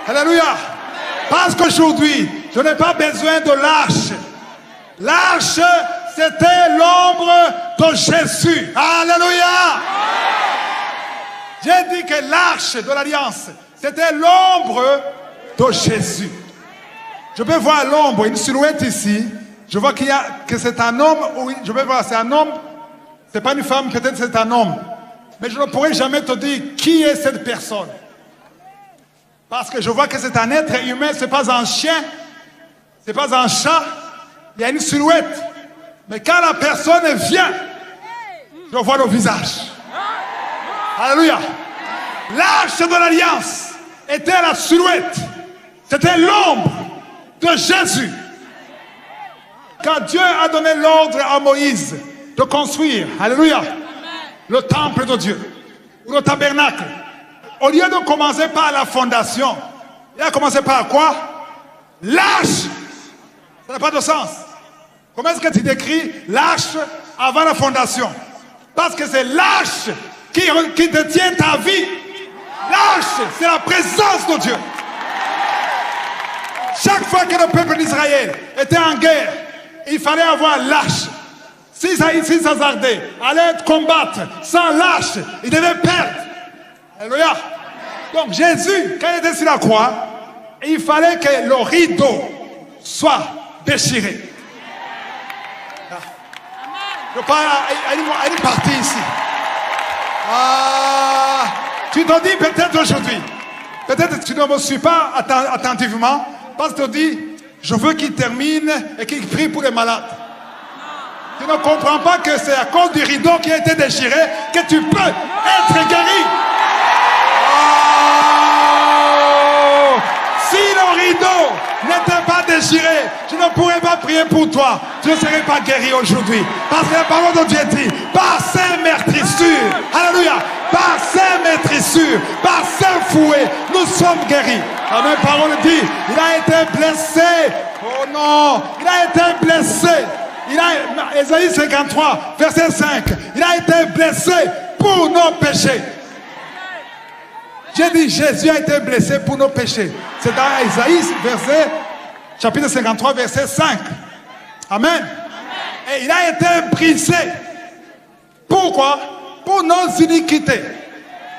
Alléluia. Parce qu'aujourd'hui, je n'ai pas besoin de l'arche. L'arche, c'était l'ombre de Jésus. Alléluia. J'ai dit que l'arche de l'alliance, c'était l'ombre de Jésus. Je peux voir l'ombre, une silhouette ici. Je vois que c'est un homme, ou je peux voir c'est un homme, c'est pas une femme, peut-être c'est un homme. Mais je ne pourrai jamais te dire qui est cette personne. Parce que je vois que c'est un être humain, c'est pas un chien, c'est pas un chat. Il y a une silhouette. Mais quand la personne vient, je vois le visage. Alléluia. L'arche de l'alliance était la silhouette. C'était l'ombre de Jésus. Quand Dieu a donné l'ordre à Moïse de construire, alléluia, le temple de Dieu, ou le tabernacle, au lieu de commencer par la fondation, il a commencé par quoi? L'arche. Ça n'a pas de sens. Comment est-ce que tu décris l'arche avant la fondation? Parce que c'est l'arche qui détient ta vie. L'arche, c'est la présence de Dieu. Chaque fois que le peuple d'Israël était en guerre, il fallait avoir l'arche. Si ça s'hazardait, allait combattre sans l'arche, il devait perdre. Alléluia. Donc Jésus, quand il était sur la croix, il fallait que le rideau soit déchiré. Je parle à une partie ici. Tu te dis peut-être aujourd'hui, peut-être que tu ne me suis pas attentivement, parce que tu te dis, je veux qu'il termine et qu'il prie pour les malades. Tu ne comprends pas que c'est à cause du rideau qui a été déchiré que tu peux être guéri. Si le rideau n'était pas déchiré, je ne pourrais pas prier pour toi. Tu ne serais pas guéri aujourd'hui. Parce que la parole de Dieu dit, par ses meurtrissures, alléluia, par ses meurtrissures, par ses fouets, nous sommes guéris. La même parole dit, il a été blessé. Oh non, il a été blessé. Ésaïe 53, verset 5, il a été blessé pour nos péchés. J'ai dit, Jésus a été blessé pour nos péchés. C'est dans Ésaïe, chapitre 53, verset 5. Amen. Et il a été brisé. Pourquoi? Pour nos iniquités.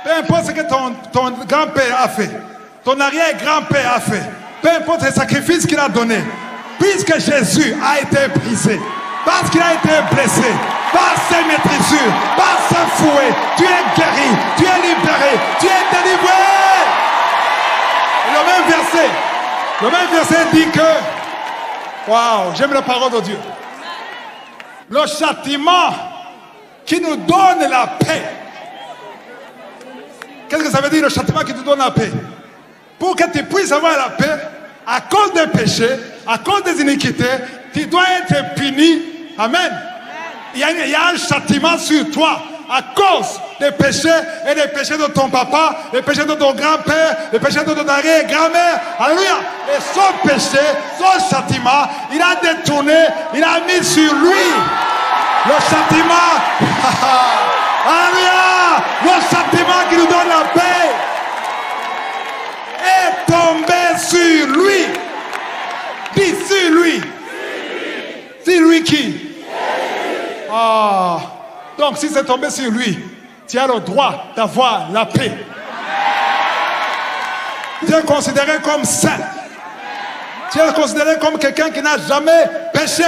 Peu importe ce que ton grand-père a fait, ton arrière-grand-père a fait, peu importe les sacrifices qu'il a donnés, puisque Jésus a été brisé, parce qu'il a été blessé, par ses meurtrissures, par ses fouets, tu es guéri, tu es libéré, tu es délivré. Le même verset dit que, waouh, j'aime la parole de Dieu. Le châtiment qui nous donne la paix. Qu'est-ce que ça veut dire le châtiment qui nous donne la paix? Pour que tu puisses avoir la paix, à cause des péchés, à cause des iniquités, tu dois être puni. Amen. Il y a un châtiment sur toi à cause des péchés et des péchés de ton papa, les péchés de ton grand-père, les péchés de ton arrière-grand-mère. Alléluia. Et son péché, son châtiment, il a détourné, il a mis sur lui le châtiment. Alléluia. Le châtiment qui nous donne la paix est tombé sur lui. Dis sur lui. C'est lui qui? Donc si c'est tombé sur lui, tu as le droit d'avoir la paix. Tu es considéré comme saint. Tu es considéré comme quelqu'un qui n'a jamais péché.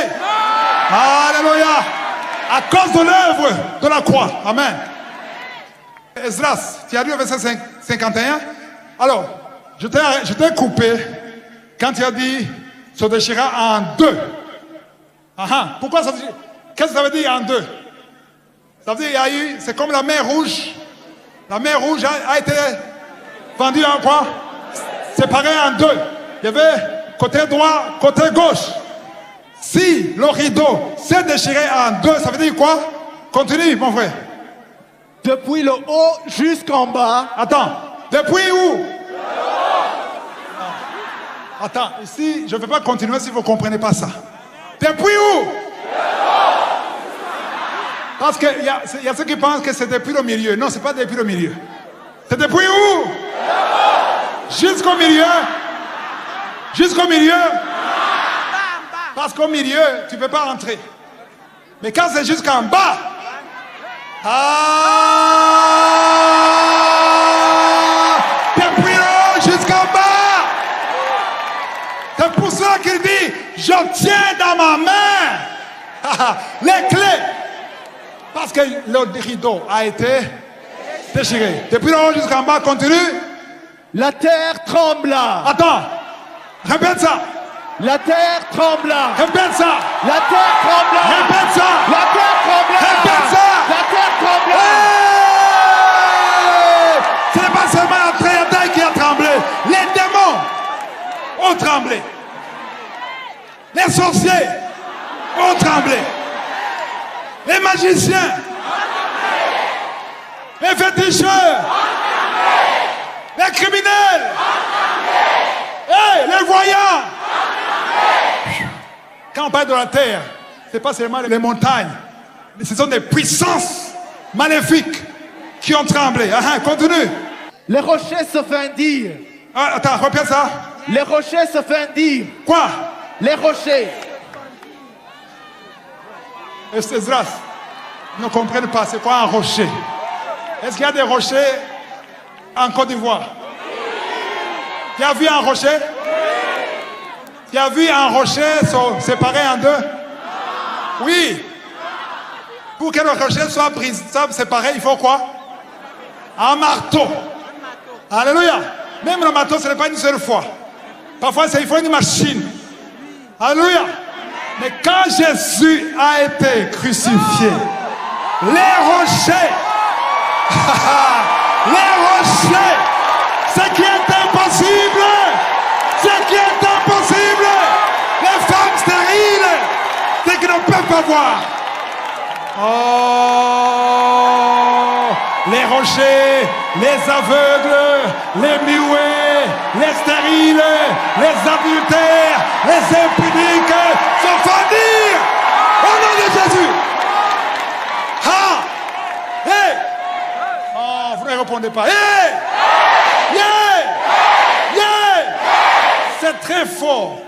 Alléluia. À cause de l'œuvre de la croix. Amen. Esdras, tu as lu le verset 51. Alors, je t'ai coupé quand tu as dit se déchira en deux. Pourquoi ça? Qu'est-ce que ça veut dire en deux? Ça veut dire qu'il y a eu, c'est comme la mer Rouge. La mer Rouge a été vendue en quoi? Séparée en deux. Il y avait côté droit, côté gauche. Si le rideau s'est déchiré en deux, ça veut dire quoi? Continue, mon frère. Depuis le haut jusqu'en bas. Attends, depuis où? Attends, ici, je ne vais pas continuer si vous ne comprenez pas ça. Depuis où? Parce qu'il y a ceux qui pensent que c'est depuis le milieu. Non, ce n'est pas depuis le milieu. C'est depuis où? Jusqu'au milieu. Jusqu'au milieu. Parce qu'au milieu, tu ne peux pas rentrer. Mais quand c'est jusqu'en bas, depuis là jusqu'en bas. C'est pour ça qu'il dit, je tiens dans ma main les clés. Parce que le rideau a été déchiré. Depuis là jusqu'en bas, continue. La terre trembla. Attends, répète ça. La terre trembla. Répète ça. La terre trembla. Répète ça. La terre trembla. Répète ça. La terre trembla. Hey! Ce n'est pas seulement la Trinité qui a tremblé. Les démons ont tremblé. Les sorciers ont tremblé. Les magiciens. Les féticheurs. Les criminels. Hey, les voyants. Quand on parle de la terre, ce n'est pas seulement les montagnes, mais ce sont des puissances maléfiques qui ont tremblé. Continue. Les rochers se fendirent. Attends, répète ça. Les rochers se fendirent. Quoi? Les rochers. Esdras ne comprennent pas c'est quoi un rocher. Est-ce qu'il y a des rochers en Côte d'Ivoire? Tu as vu un rocher? Tu as vu un rocher séparé en deux? Oui. Pour que le rocher soit séparé, il faut quoi? Un marteau. Alléluia. Même le marteau, ce n'est pas une seule fois. Parfois, il faut une machine. Alléluia. Mais quand Jésus a été crucifié, les rochers, ce qui est impossible, les femmes stériles, ce qui ne peuvent pas voir. Oh, les rochers, les aveugles, les muets, les stériles, les adultères, les impudiques se fendirent au nom de Jésus. Hey! Oh, vous ne répondez pas. Hey! Yeah! Yeah! C'est très fort.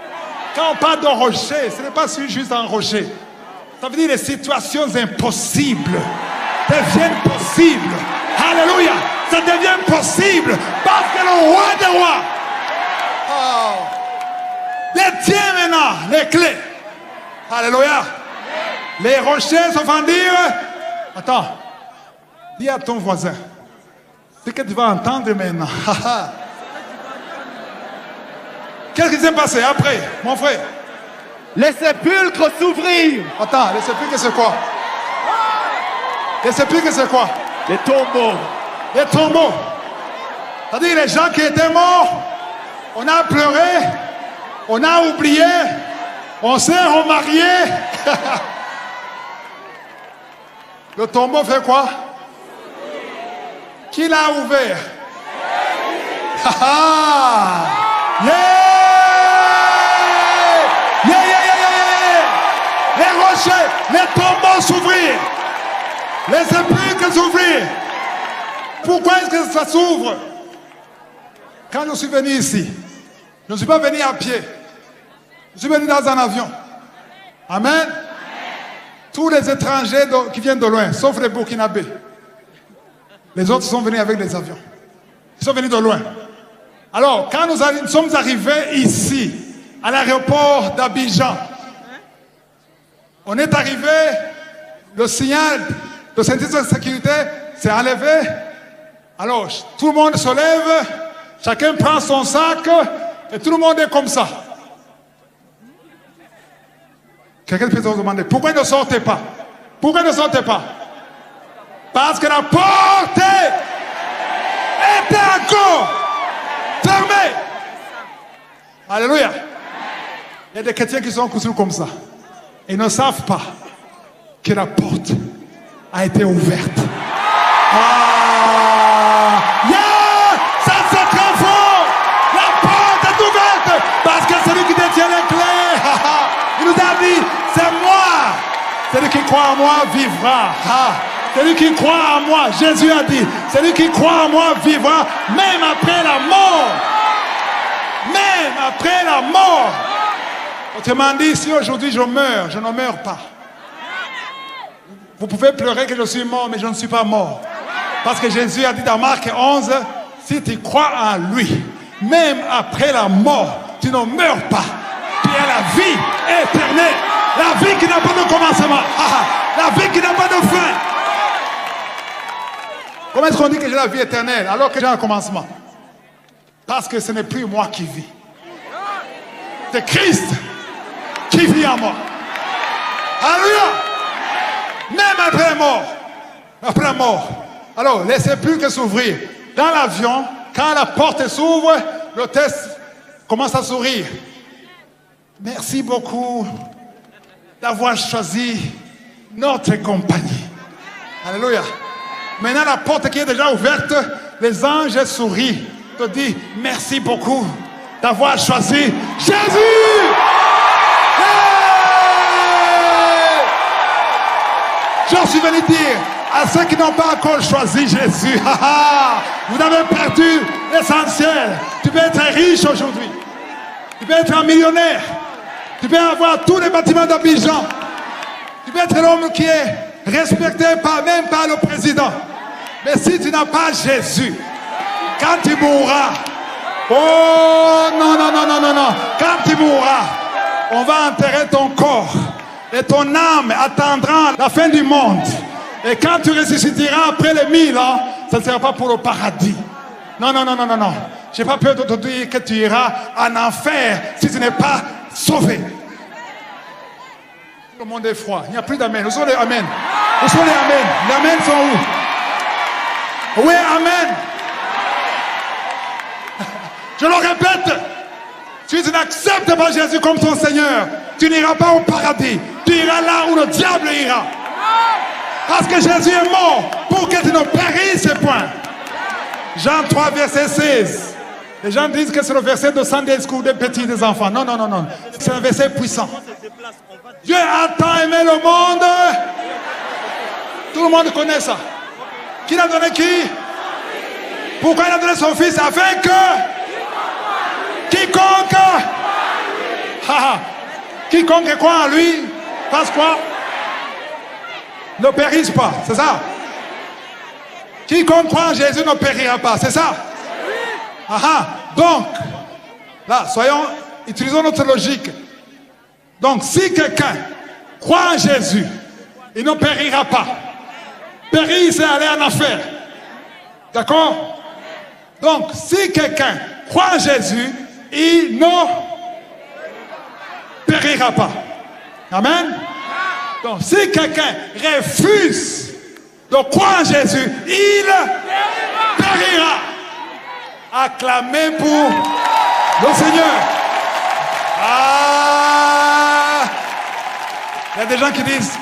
Quand on parle de rocher, ce n'est pas juste un rocher. Ça veut dire les situations impossibles deviennent possibles. Alléluia. Ça devient possible parce que le roi des rois détient maintenant les clés. Alléluia. Les rochers se fendirent. Attends. Dis à ton voisin. Ce que tu vas entendre maintenant. Qu'est-ce qui s'est passé après, mon frère? Les sépulcres s'ouvrirent. Attends, les sépulcres c'est quoi? Les sépulcres c'est quoi? Les tombeaux. Les tombeaux. C'est-à-dire les gens qui étaient morts, on a pleuré, on a oublié, on s'est remarié. Le tombeau fait quoi? Qui l'a ouvert? Yeah! Les rochers, les tombeaux s'ouvrirent. Les sépulcres s'ouvrirent. Pourquoi est-ce que ça s'ouvre? Quand je suis venu ici, je ne suis pas venu à pied. Je suis venu dans un avion. Amen. Tous les étrangers qui viennent de loin, sauf les Burkinabés. Les autres sont venus avec des avions. Ils sont venus de loin. Alors, quand nous sommes arrivés ici, à l'aéroport d'Abidjan, on est arrivé, le signal de sécurité s'est enlevé. Alors, tout le monde se lève, chacun prend son sac, et tout le monde est comme ça. Quelqu'un peut se demander, pourquoi ne sortez pas? Pourquoi ne sortez pas? Parce que la porte était encore fermée. Alléluia. Il y a des chrétiens qui sont cousus comme ça. Ils ne savent pas que la porte a été ouverte. Ça c'est très fort. La porte est ouverte parce que celui qui détient les clés, il nous a dit, c'est moi. Celui qui croit en moi vivra. Celui qui croit en moi, Jésus a dit, celui qui croit en moi vivra même après la mort. après la mort. Autrement dit, si aujourd'hui je meurs, je ne meurs pas. Vous pouvez pleurer que je suis mort, mais je ne suis pas mort. Parce que Jésus a dit dans Marc 11, si tu crois en lui, même après la mort, tu ne meurs pas. Tu as la vie éternelle. La vie qui n'a pas de commencement. La vie qui n'a pas de fin. Comment est-ce qu'on dit que j'ai la vie éternelle alors que j'ai un commencement? Parce que ce n'est plus moi qui vis. C'est Christ qui vit en moi. Alléluia. Même après la mort. Après la mort. Alors, laissez plus que s'ouvrir. Dans l'avion, quand la porte s'ouvre, l'hôtesse commence à sourire. Merci beaucoup d'avoir choisi notre compagnie. Alléluia. Maintenant, la porte qui est déjà ouverte, les anges sourient. Te disent merci beaucoup d'avoir choisi Jésus. Je suis venu dire à ceux qui n'ont pas encore choisi Jésus, vous avez perdu l'essentiel. Tu peux être riche aujourd'hui. Tu peux être un millionnaire. Tu peux avoir tous les bâtiments d'Abidjan. Tu peux être l'homme qui est respecté même par le président. Mais si tu n'as pas Jésus, quand tu mourras, oh non, non, non, non, non, non. Quand tu mourras, on va enterrer ton corps. Et ton âme attendra la fin du monde. Et quand tu ressusciteras après les 1000 ans, ça ne sera pas pour le paradis. Non, non, non, non, non, non. Je n'ai pas peur de te dire que tu iras en enfer si tu n'es pas sauvé. Le monde est froid. Il n'y a plus d'amen. Où sont les amen? Où sont les amen? Les amen sont où? Oui, amen. Je le répète. Si tu n'acceptes pas Jésus comme ton Seigneur, tu n'iras pas au paradis. Tu iras là où le diable ira. Parce que Jésus est mort pour que tu ne périsses point. Jean 3, verset 16. Les gens disent que c'est le verset de Sunday School des petits des enfants. Non, non, non, non. C'est un verset puissant. Dieu a tant aimé le monde. Tout le monde connaît ça. Qui l'a donné qui? Pourquoi il a donné son fils? Afin que quiconque quiconque croit en lui fasse quoi? Ne périsse pas, c'est ça? Quiconque croit en Jésus ne périra pas, c'est ça? Donc, là, utilisons notre logique. Donc, si quelqu'un croit en Jésus, il ne périra pas. Périr, c'est aller en enfer. D'accord? Donc, si quelqu'un croit en Jésus, il ne périra pas. Amen? Donc, si quelqu'un refuse de croire en Jésus, il périra. Acclamez pour le Seigneur. Il y a des gens qui disent,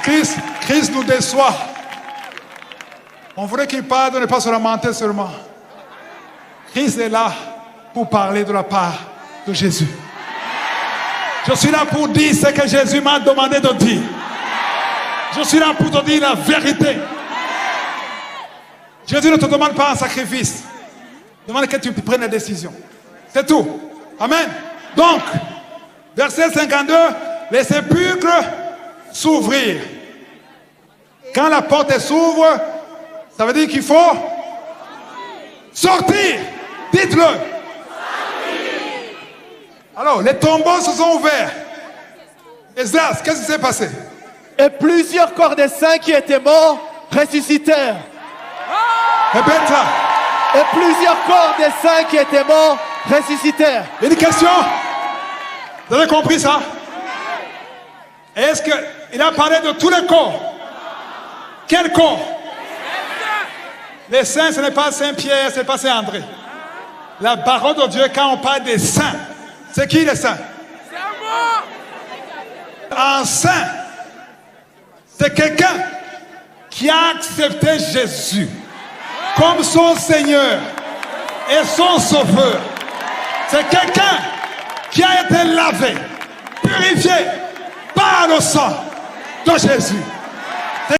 Christ nous déçoit. On voudrait qu'il parle, ne pas se lamenter seulement. Christ est là pour parler de la part de Jésus. Je suis là pour dire ce que Jésus m'a demandé de dire. Je suis là pour te dire la vérité. Jésus ne te demande pas un sacrifice. Il demande que tu prennes des décisions. C'est tout. Amen. Donc, verset 52, les sépulcres s'ouvrir. Quand la porte s'ouvre, ça veut dire qu'il faut sortir. Dites-le. Alors, les tombeaux se sont ouverts. Esdras, qu'est-ce qui s'est passé? Et plusieurs corps des saints qui étaient morts ressuscitèrent. Répète ça. Et plusieurs corps des saints qui étaient morts ressuscitèrent. Une question? Vous avez compris ça? Est-ce qu'il a parlé de tous les corps? Quel corps? Les saints, ce n'est pas Saint-Pierre, ce n'est pas Saint-André. La parole de Dieu, quand on parle des saints, c'est qui les saints? Un saint, c'est quelqu'un qui a accepté Jésus comme son Seigneur et son Sauveur. C'est quelqu'un qui a été lavé, purifié par le sang de Jésus.